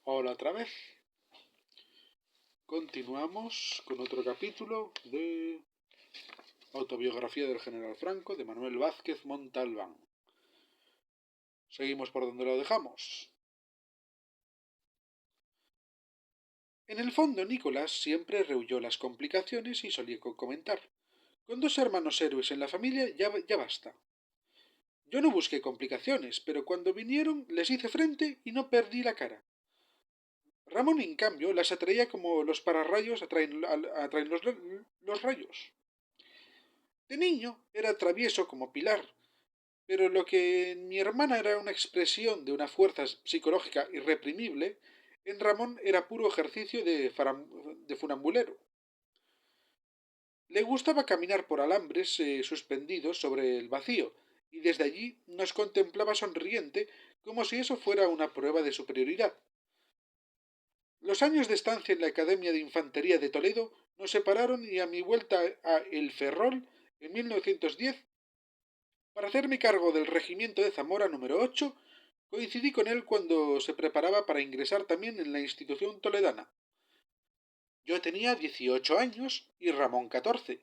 Hola otra vez. Continuamos con otro capítulo de Autobiografía del General Franco de Manuel Vázquez Montalbán. Seguimos por donde lo dejamos. En el fondo, Nicolás siempre rehuyó las complicaciones y solía comentar: con dos hermanos héroes en la familia ya basta. Yo no busqué complicaciones, pero cuando vinieron les hice frente y no perdí la cara. Ramón, en cambio, las atraía como los pararrayos atraen los rayos. De niño era travieso como Pilar, pero lo que en mi hermana era una expresión de una fuerza psicológica irreprimible, en Ramón era puro ejercicio de funambulero. Le gustaba caminar por alambres suspendidos sobre el vacío, y desde allí nos contemplaba sonriente, como si eso fuera una prueba de superioridad. Los años de estancia en la Academia de Infantería de Toledo nos separaron, y a mi vuelta a El Ferrol en 1910, para hacerme cargo del regimiento de Zamora número 8, coincidí con él cuando se preparaba para ingresar también en la institución toledana. Yo tenía 18 años y Ramón 14,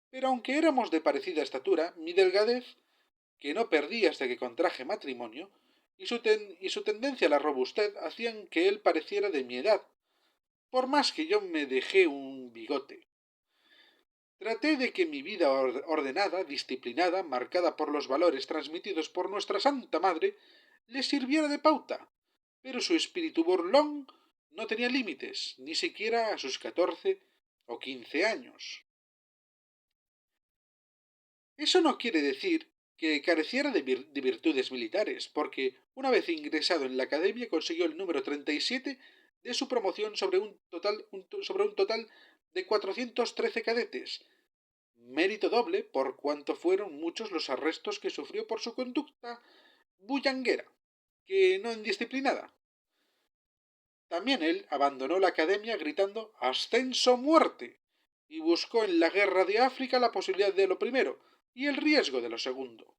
pero aunque éramos de parecida estatura, mi delgadez, que no perdí hasta que contraje matrimonio, y su tendencia a la robustez hacían que él pareciera de mi edad, por más que yo me dejé un bigote. Traté de que mi vida ordenada, disciplinada, marcada por los valores transmitidos por nuestra Santa Madre, le sirviera de pauta, pero su espíritu burlón no tenía límites, ni siquiera a sus 14 o 15 años. Eso no quiere decir que careciera de virtudes militares, porque una vez ingresado en la academia consiguió el número 37 de su promoción sobre un total de 413 cadetes, mérito doble por cuanto fueron muchos los arrestos que sufrió por su conducta bullanguera, que no indisciplinada. También él abandonó la academia gritando «¡Ascenso muerte!» y buscó en la guerra de África la posibilidad de lo primero y el riesgo de lo segundo.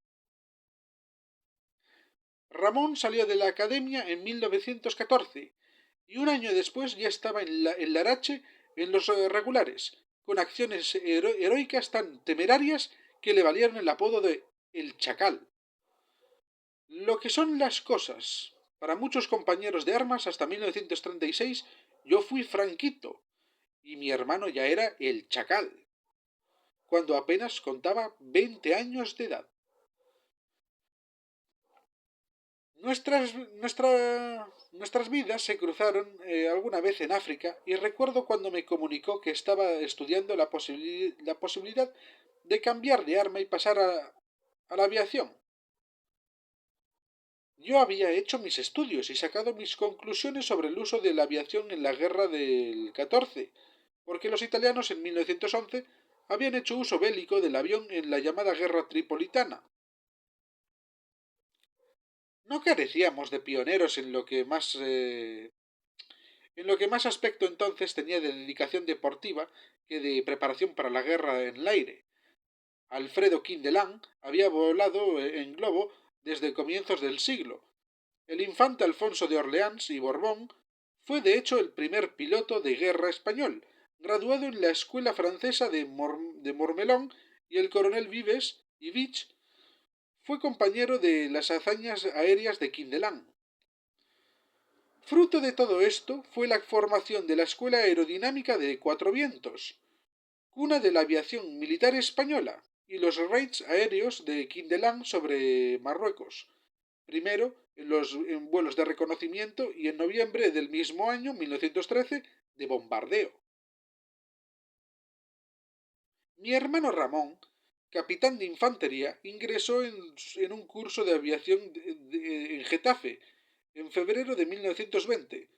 Ramón salió de la academia en 1914 y un año después ya estaba en Larache en los regulares, con acciones heroicas tan temerarias que le valieron el apodo de El Chacal. Lo que son las cosas. Para muchos compañeros de armas, hasta 1936 yo fui Franquito, y mi hermano ya era el Chacal, cuando apenas contaba 20 años de edad. Nuestras, nuestras vidas se cruzaron alguna vez en África, y recuerdo cuando me comunicó que estaba estudiando la posibilidad de cambiar de arma y pasar a la aviación. Yo había hecho mis estudios y sacado mis conclusiones sobre el uso de la aviación en la guerra del 14, porque los italianos en 1911 habían hecho uso bélico del avión en la llamada guerra tripolitana. No carecíamos de pioneros en lo que más aspecto entonces tenía de dedicación deportiva que de preparación para la guerra en el aire. Alfredo Quindelán había volado en globo desde comienzos del siglo. El infante Alfonso de Orleans y Borbón fue de hecho el primer piloto de guerra español, graduado en la Escuela Francesa de Mormelón, y el coronel Vives y Vich fue compañero de las hazañas aéreas de Quindelán. Fruto de todo esto fue la formación de la Escuela Aerodinámica de Cuatro Vientos, cuna de la aviación militar española, y los raids aéreos de Quindelán sobre Marruecos, primero en vuelos de reconocimiento y en noviembre del mismo año, 1913, de bombardeo. Mi hermano Ramón, capitán de infantería, ingresó en un curso de aviación en Getafe en febrero de 1920.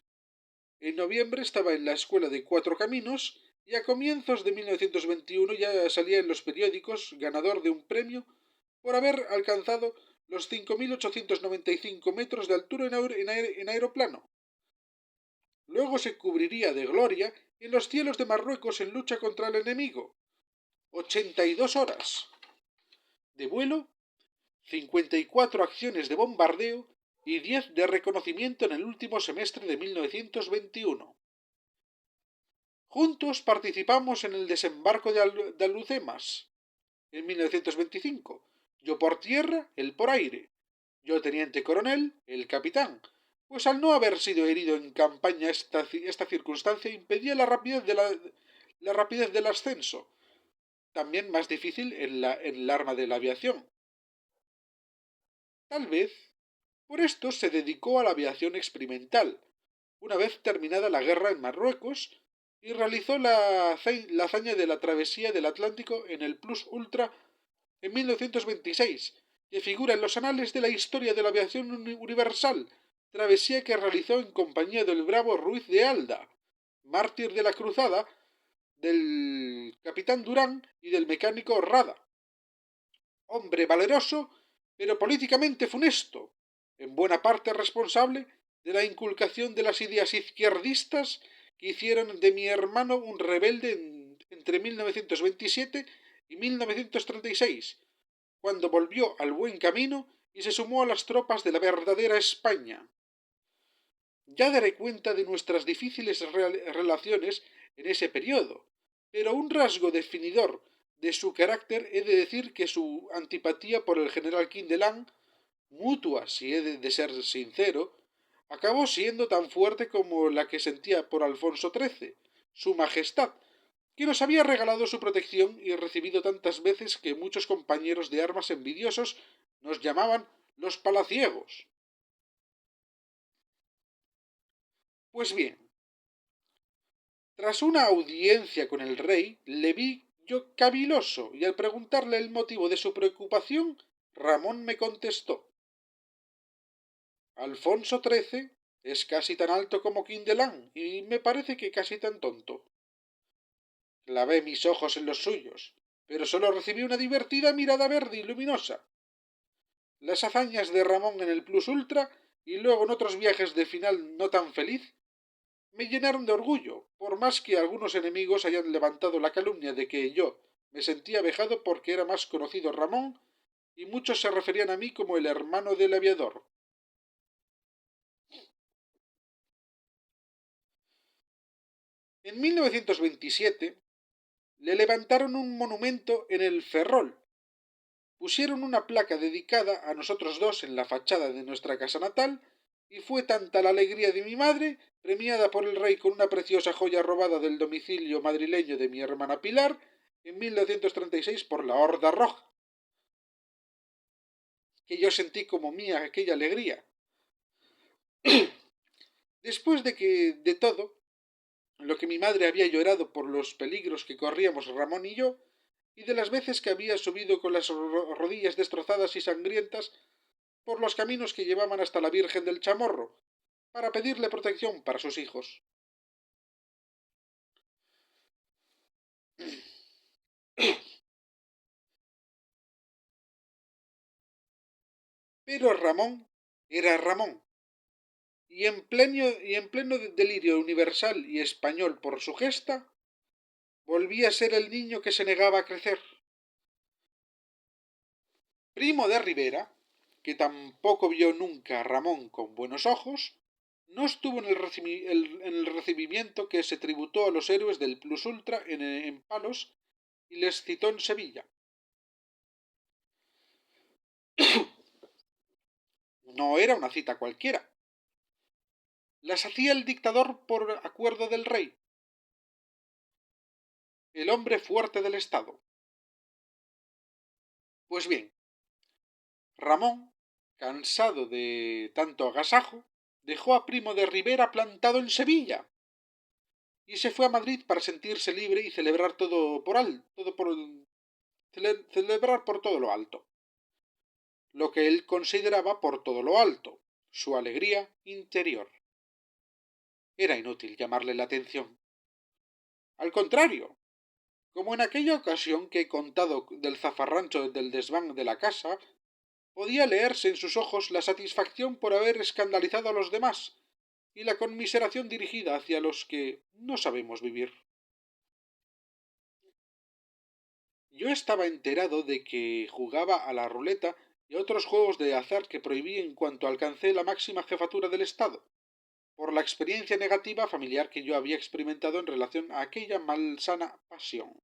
En noviembre estaba en la escuela de Cuatro Caminos y a comienzos de 1921 ya salía en los periódicos ganador de un premio por haber alcanzado los 5.895 metros de altura en aeroplano. Luego se cubriría de gloria en los cielos de Marruecos en lucha contra el enemigo. 82 horas de vuelo, 54 acciones de bombardeo y 10 de reconocimiento en el último semestre de 1921. Juntos participamos en el desembarco de Alhucemas en 1925. Yo por tierra, él por aire. Yo teniente coronel, el capitán, pues al no haber sido herido en campaña esta circunstancia impedía la rapidez del ascenso, también más difícil en el arma de la aviación. Tal vez por esto se dedicó a la aviación experimental, una vez terminada la guerra en Marruecos, y realizó la hazaña de la travesía del Atlántico en el Plus Ultra en 1926, que figura en los anales de la historia de la aviación universal, travesía que realizó en compañía del bravo Ruiz de Alda, mártir de la cruzada, del capitán Durán y del mecánico Rada. Hombre valeroso, pero políticamente funesto, en buena parte responsable de la inculcación de las ideas izquierdistas que hicieron de mi hermano un rebelde entre 1927 y 1936, cuando volvió al buen camino y se sumó a las tropas de la verdadera España. Ya daré cuenta de nuestras difíciles relaciones en ese periodo, pero un rasgo definidor de su carácter he de decir que su antipatía por el general Kindelán, mutua si he de ser sincero, acabó siendo tan fuerte como la que sentía por Alfonso XIII, su majestad, que nos había regalado su protección y recibido tantas veces que muchos compañeros de armas envidiosos nos llamaban los palaciegos. Pues bien, tras una audiencia con el rey, le vi yo caviloso, y al preguntarle el motivo de su preocupación, Ramón me contestó: Alfonso XIII es casi tan alto como Quindelán, y me parece que casi tan tonto. Clavé mis ojos en los suyos, pero solo recibí una divertida mirada verde y luminosa. Las hazañas de Ramón en el Plus Ultra, y luego en otros viajes de final no tan feliz, me llenaron de orgullo, por más que algunos enemigos hayan levantado la calumnia de que yo me sentía vejado porque era más conocido Ramón, y muchos se referían a mí como el hermano del aviador. En 1927 le levantaron un monumento en el Ferrol. Pusieron una placa dedicada a nosotros dos en la fachada de nuestra casa natal, y fue tanta la alegría de mi madre, premiada por el rey con una preciosa joya robada del domicilio madrileño de mi hermana Pilar en 1936 por la Horda Roja, que yo sentí como mía aquella alegría. Después de todo, lo que mi madre había llorado por los peligros que corríamos Ramón y yo, y de las veces que había subido con las rodillas destrozadas y sangrientas por los caminos que llevaban hasta la Virgen del Chamorro, para pedirle protección para sus hijos. Pero Ramón era Ramón, y en pleno delirio universal y español por su gesta, volvía a ser el niño que se negaba a crecer. Primo de Rivera, que tampoco vio nunca a Ramón con buenos ojos, no estuvo en el recibimiento que se tributó a los héroes del Plus Ultra en Palos y les citó en Sevilla. No era una cita cualquiera. Las hacía el dictador por acuerdo del rey, el hombre fuerte del Estado. Pues bien, Ramón, cansado de tanto agasajo, dejó a Primo de Rivera plantado en Sevilla y se fue a Madrid para sentirse libre y celebrar celebrar por todo lo alto. Lo que él consideraba por todo lo alto, su alegría interior. Era inútil llamarle la atención. Al contrario, como en aquella ocasión que he contado del zafarrancho del desván de la casa, podía leerse en sus ojos la satisfacción por haber escandalizado a los demás y la conmiseración dirigida hacia los que no sabemos vivir. Yo estaba enterado de que jugaba a la ruleta y otros juegos de azar que prohibí en cuanto alcancé la máxima jefatura del Estado, por la experiencia negativa familiar que yo había experimentado en relación a aquella malsana pasión.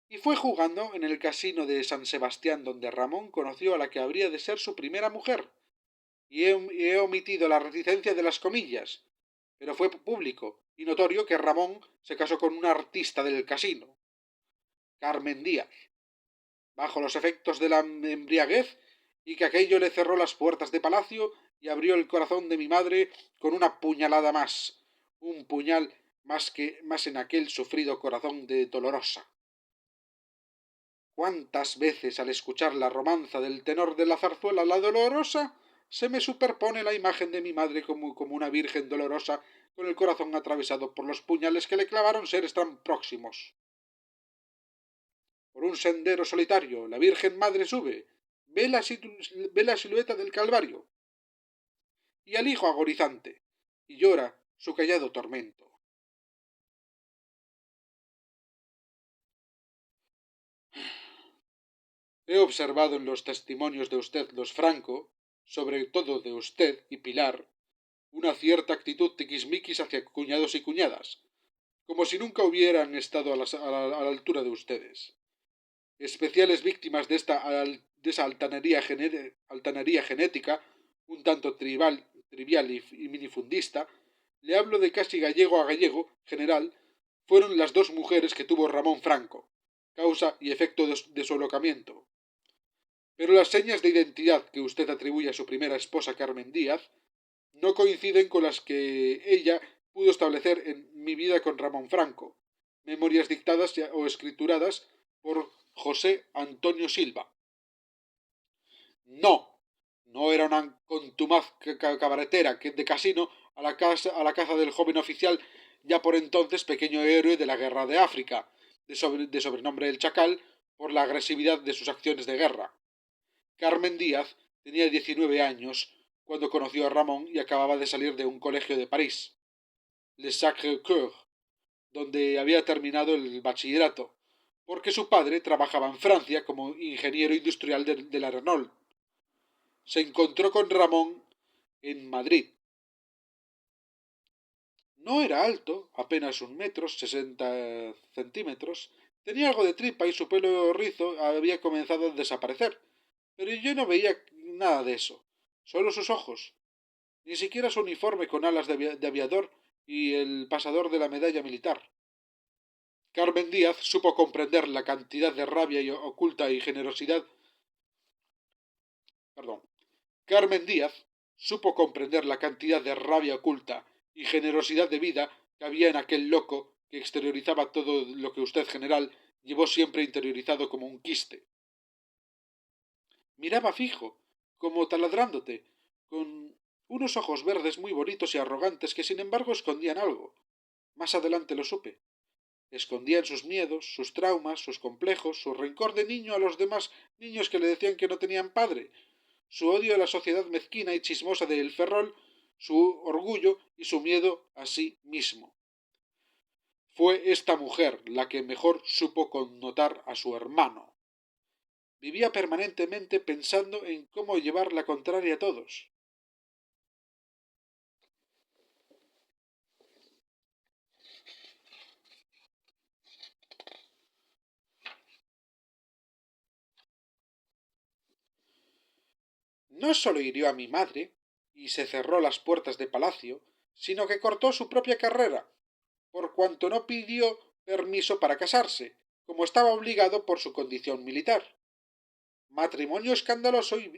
Y fue jugando en el casino de San Sebastián donde Ramón conoció a la que habría de ser su primera mujer, y he omitido la reticencia de las comillas, pero fue público y notorio que Ramón se casó con un artista del casino, Carmen Díaz, bajo los efectos de la embriaguez, y que aquello le cerró las puertas de palacio y abrió el corazón de mi madre con una puñalada más, un puñal más en aquel sufrido corazón de Dolorosa. ¿Cuántas veces al escuchar la romanza del tenor de la zarzuela La Dolorosa se me superpone la imagen de mi madre como una virgen dolorosa con el corazón atravesado por los puñales que le clavaron seres tan próximos? Por un sendero solitario la Virgen Madre sube, ve la silueta del Calvario y al Hijo agonizante, y llora su callado tormento. He observado en los testimonios de usted los Franco, sobre todo de usted y Pilar, una cierta actitud tiquismiquis hacia cuñados y cuñadas, como si nunca hubieran estado a la altura de ustedes. Especiales víctimas de esa altanería genética, un tanto trivial y minifundista, le hablo de casi gallego a gallego, general, fueron las dos mujeres que tuvo Ramón Franco, causa y efecto de su alocamiento. Pero las señas de identidad que usted atribuye a su primera esposa Carmen Díaz no coinciden con las que ella pudo establecer en Mi vida con Ramón Franco, memorias dictadas o escrituradas por José Antonio Silva. No, no era una contumaz cabaretera de casino a la caza del joven oficial, ya por entonces pequeño héroe de la guerra de África, de sobrenombre El Chacal, por la agresividad de sus acciones de guerra. Carmen Díaz tenía 19 años cuando conoció a Ramón y acababa de salir de un colegio de París, Le Sacré-Cœur, donde había terminado el bachillerato, porque su padre trabajaba en Francia como ingeniero industrial de la Renault. Se encontró con Ramón en Madrid. No era alto, apenas 1 metro 60 centímetros, tenía algo de tripa y su pelo rizo había comenzado a desaparecer, pero yo no veía nada de eso, solo sus ojos, ni siquiera su uniforme con alas de aviador y el pasador de la medalla militar. Carmen Díaz supo comprender la cantidad de rabia y oculta y generosidad. Perdón. Carmen Díaz supo comprender la cantidad de rabia oculta y generosidad de vida que había en aquel loco que exteriorizaba todo lo que usted, general, llevó siempre interiorizado como un quiste. Miraba fijo, como taladrándote, con unos ojos verdes muy bonitos y arrogantes que sin embargo escondían algo. Más adelante lo supe. Escondían sus miedos, sus traumas, sus complejos, su rencor de niño a los demás niños que le decían que no tenían padre, su odio a la sociedad mezquina y chismosa de El Ferrol, su orgullo y su miedo a sí mismo. Fue esta mujer la que mejor supo connotar a su hermano. Vivía permanentemente pensando en cómo llevar la contraria a todos. No solo hirió a mi madre y se cerró las puertas de palacio, sino que cortó su propia carrera, por cuanto no pidió permiso para casarse, como estaba obligado por su condición militar. Matrimonio escandaloso y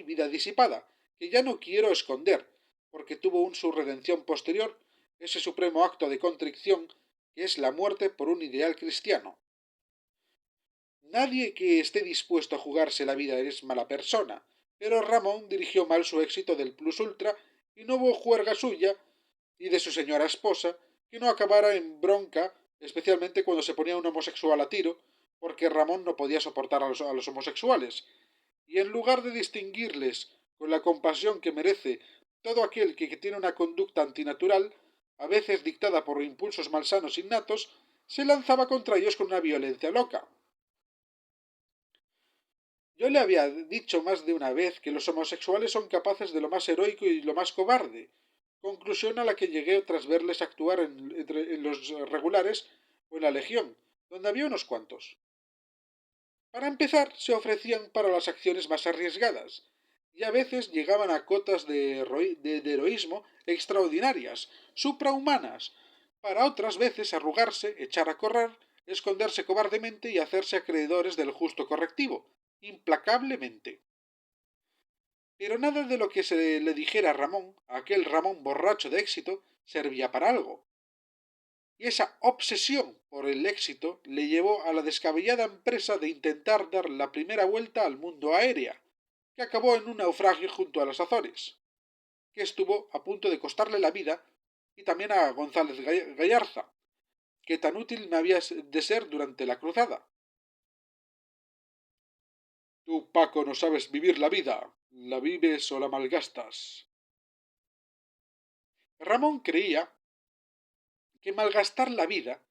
vida disipada, que ya no quiero esconder, porque tuvo su redención posterior, ese supremo acto de contrición que es la muerte por un ideal cristiano. Nadie que esté dispuesto a jugarse la vida es mala persona, pero Ramón dirigió mal su éxito del plus ultra y no hubo juerga suya y de su señora esposa que no acabara en bronca, especialmente cuando se ponía un homosexual a tiro, porque Ramón no podía soportar a los homosexuales, y en lugar de distinguirles con la compasión que merece todo aquel que tiene una conducta antinatural, a veces dictada por impulsos malsanos innatos, se lanzaba contra ellos con una violencia loca. Yo le había dicho más de una vez que los homosexuales son capaces de lo más heroico y lo más cobarde, conclusión a la que llegué tras verles actuar en los regulares o en la Legión, donde había unos cuantos. Para empezar, se ofrecían para las acciones más arriesgadas, y a veces llegaban a cotas de heroísmo extraordinarias, suprahumanas, para otras veces arrugarse, echar a correr, esconderse cobardemente y hacerse acreedores del justo correctivo, implacablemente. Pero nada de lo que se le dijera a Ramón, a aquel Ramón borracho de éxito, servía para algo. Y esa obsesión por el éxito le llevó a la descabellada empresa de intentar dar la primera vuelta al mundo aérea, que acabó en un naufragio junto a las Azores, que estuvo a punto de costarle la vida, y también a González Gallarza, que tan útil me había de ser durante la cruzada. Tú, Paco, no sabes vivir la vida, la vives o la malgastas. Ramón creía que malgastar la vida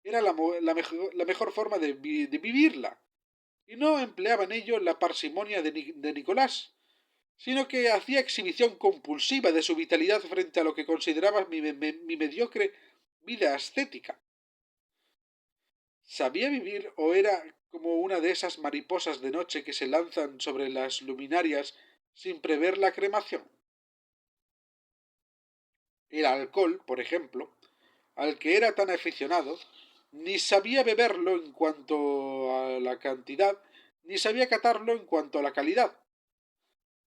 era la mejor forma de vivirla, y no empleaba en ello la parsimonia de Nicolás, sino que hacía exhibición compulsiva de su vitalidad frente a lo que consideraba mi mediocre vida ascética. ¿Sabía vivir o era como una de esas mariposas de noche que se lanzan sobre las luminarias sin prever la cremación? El alcohol, por ejemplo, al que era tan aficionado, ni sabía beberlo en cuanto a la cantidad, ni sabía catarlo en cuanto a la calidad.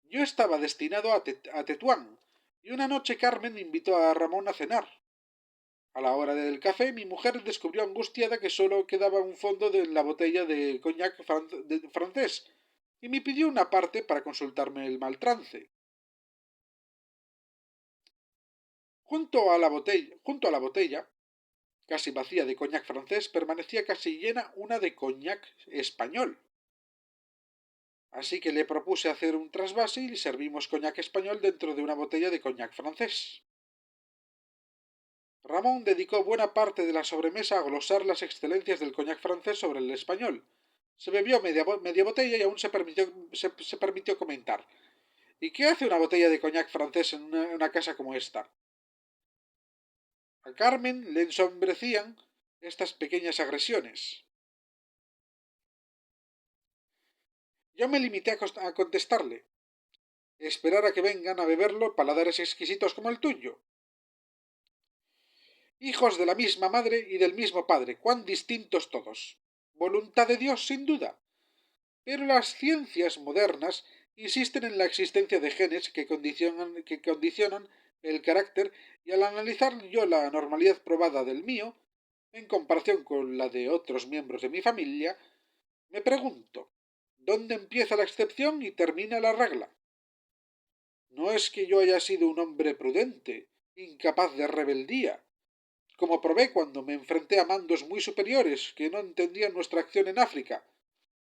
Yo estaba destinado a Tetuán, y una noche Carmen invitó a Ramón a cenar. A la hora del café, mi mujer descubrió angustiada que solo quedaba un fondo de la botella de coñac francés, y me pidió una parte para consultarme el mal trance. Junto a la botella, casi vacía de coñac francés, permanecía casi llena una de coñac español. Así que le propuse hacer un trasvase y servimos coñac español dentro de una botella de coñac francés. Ramón dedicó buena parte de la sobremesa a glosar las excelencias del coñac francés sobre el español. Se bebió media botella y aún se permitió comentar. ¿Y qué hace una botella de coñac francés en una casa como esta? A Carmen le ensombrecían estas pequeñas agresiones. Yo me limité a contestarle. Esperar a que vengan a beberlo paladares exquisitos como el tuyo. Hijos de la misma madre y del mismo padre, cuán distintos todos. Voluntad de Dios, sin duda. Pero las ciencias modernas insisten en la existencia de genes que condicionan el carácter, y al analizar yo la normalidad probada del mío, en comparación con la de otros miembros de mi familia, me pregunto, ¿dónde empieza la excepción y termina la regla? No es que yo haya sido un hombre prudente, incapaz de rebeldía, como probé cuando me enfrenté a mandos muy superiores que no entendían nuestra acción en África,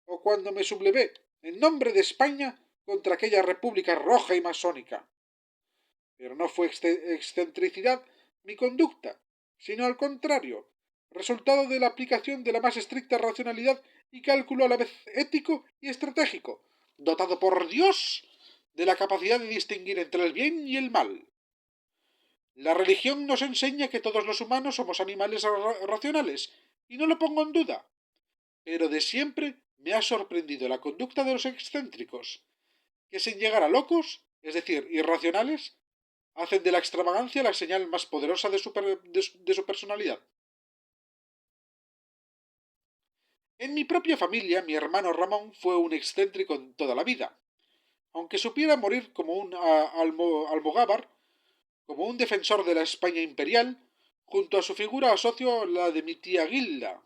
o cuando me sublevé, en nombre de España, contra aquella república roja y masónica. Pero no fue excentricidad mi conducta, sino al contrario, resultado de la aplicación de la más estricta racionalidad y cálculo a la vez ético y estratégico, dotado por Dios de la capacidad de distinguir entre el bien y el mal. La religión nos enseña que todos los humanos somos animales racionales, y no lo pongo en duda, pero de siempre me ha sorprendido la conducta de los excéntricos, que sin llegar a locos, es decir, irracionales, hacen de la extravagancia la señal más poderosa de su personalidad. En mi propia familia, mi hermano Ramón fue un excéntrico toda la vida. Aunque supiera morir como un almogávar, como un defensor de la España imperial, junto a su figura asocio la de mi tía Gilda,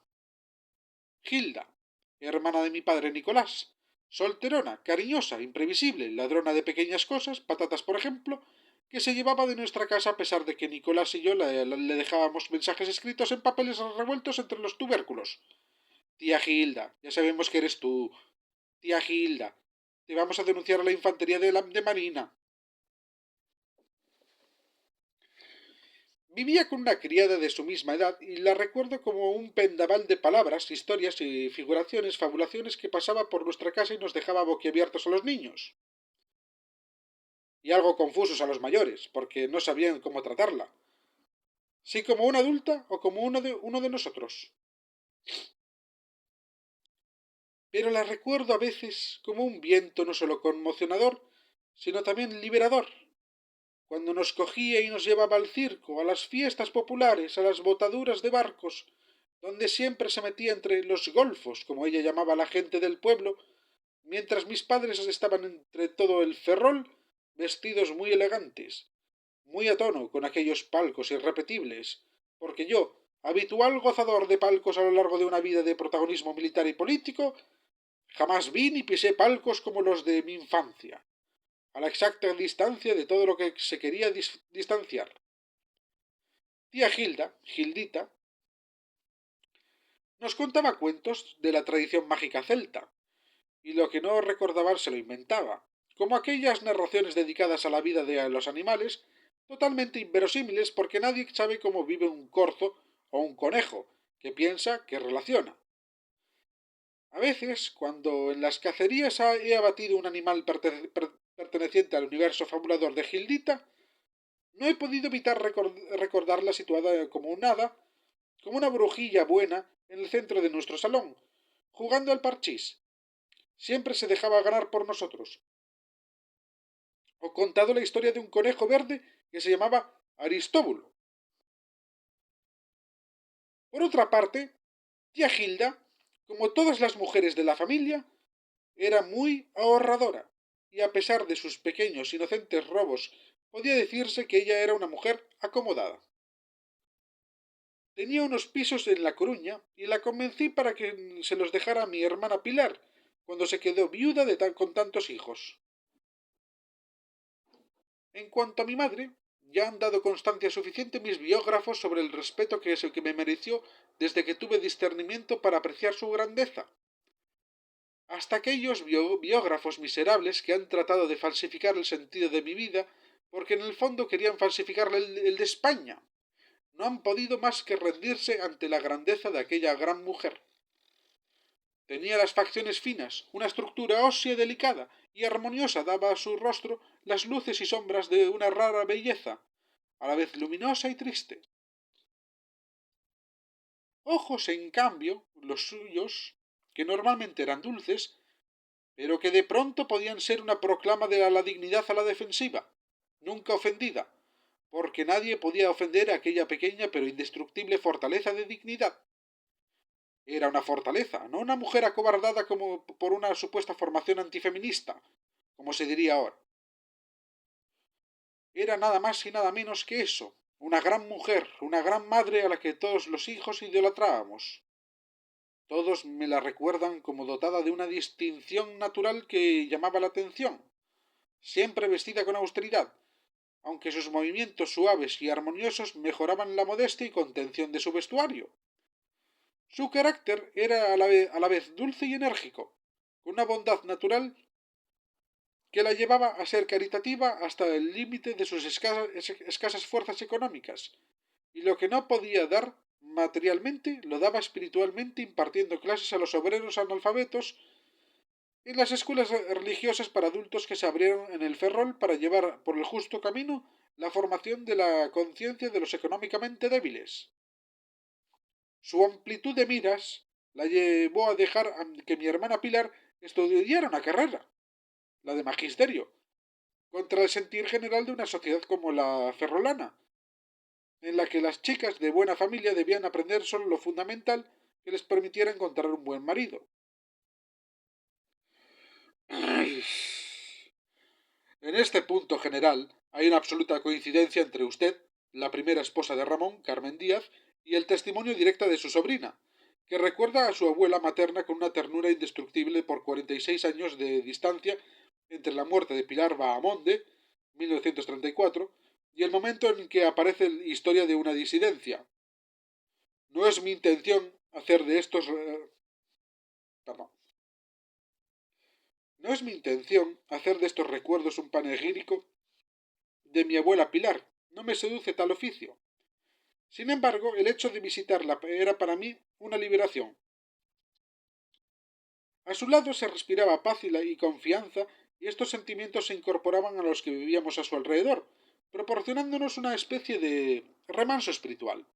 hermana de mi padre Nicolás, solterona, cariñosa, imprevisible, ladrona de pequeñas cosas, patatas por ejemplo, que se llevaba de nuestra casa a pesar de que Nicolás y yo le dejábamos mensajes escritos en papeles revueltos entre los tubérculos. Tía Gilda, ya sabemos que eres tú. Tía Gilda, te vamos a denunciar a la infantería de Marina. Vivía con una criada de su misma edad y la recuerdo como un pendaval de palabras, historias y figuraciones, fabulaciones que pasaba por nuestra casa y nos dejaba boquiabiertos a los niños. Y algo confusos a los mayores, porque no sabían cómo tratarla. Si como una adulta o como uno de nosotros. Pero la recuerdo a veces como un viento no solo conmocionador, sino también liberador, cuando nos cogía y nos llevaba al circo, a las fiestas populares, a las botaduras de barcos, donde siempre se metía entre los golfos, como ella llamaba a la gente del pueblo, mientras mis padres estaban entre todo el ferrol, vestidos muy elegantes, muy a tono con aquellos palcos irrepetibles, porque yo, habitual gozador de palcos a lo largo de una vida de protagonismo militar y político, jamás vi ni pisé palcos como los de mi infancia, a la exacta distancia de todo lo que se quería distanciar. Tía Gilda, Gildita, nos contaba cuentos de la tradición mágica celta, y lo que no recordaba se lo inventaba, como aquellas narraciones dedicadas a la vida de los animales, totalmente inverosímiles porque nadie sabe cómo vive un corzo o un conejo, que piensa que relaciona. A veces, cuando en las cacerías he abatido un animal perteneciente al universo fabulador de Gildita, no he podido evitar recordarla situada como un hada, como una brujilla buena en el centro de nuestro salón, jugando al parchís. Siempre se dejaba ganar por nosotros. O contado la historia de un conejo verde que se llamaba Aristóbulo. Por otra parte, tía Gilda, como todas las mujeres de la familia, era muy ahorradora, y a pesar de sus pequeños inocentes robos, podía decirse que ella era una mujer acomodada. Tenía unos pisos en La Coruña y la convencí para que se los dejara a mi hermana Pilar, cuando se quedó viuda con tantos hijos. En cuanto a mi madre, ya han dado constancia suficiente mis biógrafos sobre el respeto que me mereció desde que tuve discernimiento para apreciar su grandeza. Hasta aquellos biógrafos miserables que han tratado de falsificar el sentido de mi vida porque en el fondo querían falsificar el de España. No han podido más que rendirse ante la grandeza de aquella gran mujer. Tenía las facciones finas, una estructura ósea delicada y armoniosa daba a su rostro las luces y sombras de una rara belleza, a la vez luminosa y triste. Ojos, en cambio, los suyos, que normalmente eran dulces, pero que de pronto podían ser una proclama de la dignidad a la defensiva, nunca ofendida, porque nadie podía ofender a aquella pequeña pero indestructible fortaleza de dignidad. Era una fortaleza, no una mujer acobardada como por una supuesta formación antifeminista, como se diría ahora. Era nada más y nada menos que eso, una gran mujer, una gran madre a la que todos los hijos idolatrábamos. Todos me la recuerdan como dotada de una distinción natural que llamaba la atención, siempre vestida con austeridad, aunque sus movimientos suaves y armoniosos mejoraban la modestia y contención de su vestuario. Su carácter era a la vez dulce y enérgico, con una bondad natural que la llevaba a ser caritativa hasta el límite de sus escasas fuerzas económicas, y lo que no podía dar materialmente lo daba espiritualmente impartiendo clases a los obreros analfabetos en las escuelas religiosas para adultos que se abrieron en el Ferrol para llevar por el justo camino la formación de la conciencia de los económicamente débiles. Su amplitud de miras la llevó a dejar que mi hermana Pilar estudiara una carrera, la de magisterio, contra el sentir general de una sociedad como la ferrolana, en la que las chicas de buena familia debían aprender solo lo fundamental que les permitiera encontrar un buen marido. En este punto general hay una absoluta coincidencia entre usted, la primera esposa de Ramón, Carmen Díaz, y el testimonio directo de su sobrina, que recuerda a su abuela materna con una ternura indestructible por 46 años de distancia entre la muerte de Pilar Bahamonde, 1934, y el momento en que aparece la historia de una disidencia. No es mi intención hacer de estos... perdón. No es mi intención hacer de estos recuerdos un panegírico de mi abuela Pilar. No me seduce tal oficio. Sin embargo, el hecho de visitarla era para mí una liberación. A su lado se respiraba paz y confianza, y estos sentimientos se incorporaban a los que vivíamos a su alrededor, proporcionándonos una especie de remanso espiritual.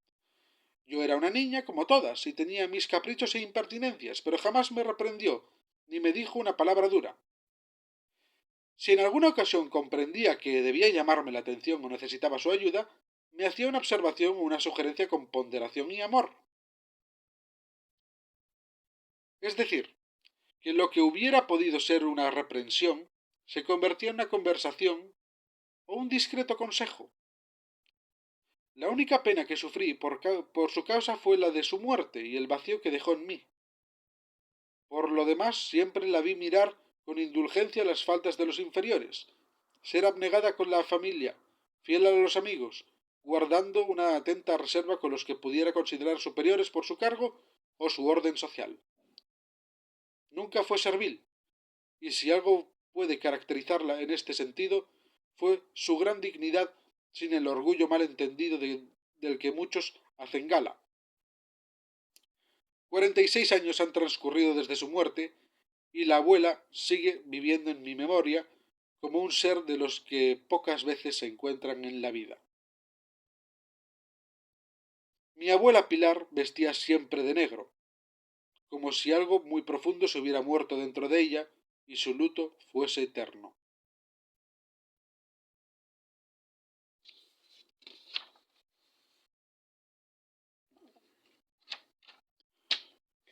Yo era una niña como todas, y tenía mis caprichos e impertinencias, pero jamás me reprendió, ni me dijo una palabra dura. Si en alguna ocasión comprendía que debía llamarme la atención o necesitaba su ayuda, me hacía una observación o una sugerencia con ponderación y amor. Es decir, que lo que hubiera podido ser una reprensión se convertía en una conversación o un discreto consejo. La única pena que sufrí por su causa fue la de su muerte y el vacío que dejó en mí. Por lo demás, siempre la vi mirar con indulgencia las faltas de los inferiores, ser abnegada con la familia, fiel a los amigos, guardando una atenta reserva con los que pudiera considerar superiores por su cargo o su orden social. Nunca fue servil, y si algo puede caracterizarla en este sentido, fue su gran dignidad sin el orgullo mal entendido del que muchos hacen gala. 46 años han transcurrido desde su muerte y la abuela sigue viviendo en mi memoria como un ser de los que pocas veces se encuentran en la vida. Mi abuela Pilar vestía siempre de negro, como si algo muy profundo se hubiera muerto dentro de ella y su luto fuese eterno.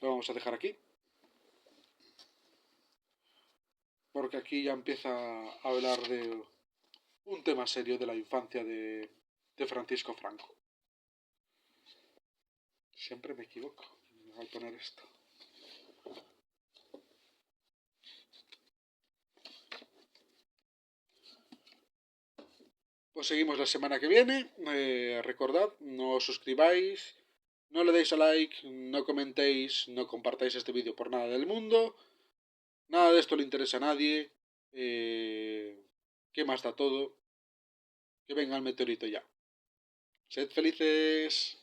Lo vamos a dejar aquí, porque aquí ya empieza a hablar de un tema serio de la infancia de Francisco Franco. Siempre me equivoco al poner esto. Pues seguimos la semana que viene. Recordad, no os suscribáis, no le deis a like, no comentéis, no compartáis este vídeo por nada del mundo. Nada de esto le interesa a nadie. ¿Qué más da todo? Que venga el meteorito ya. Sed felices.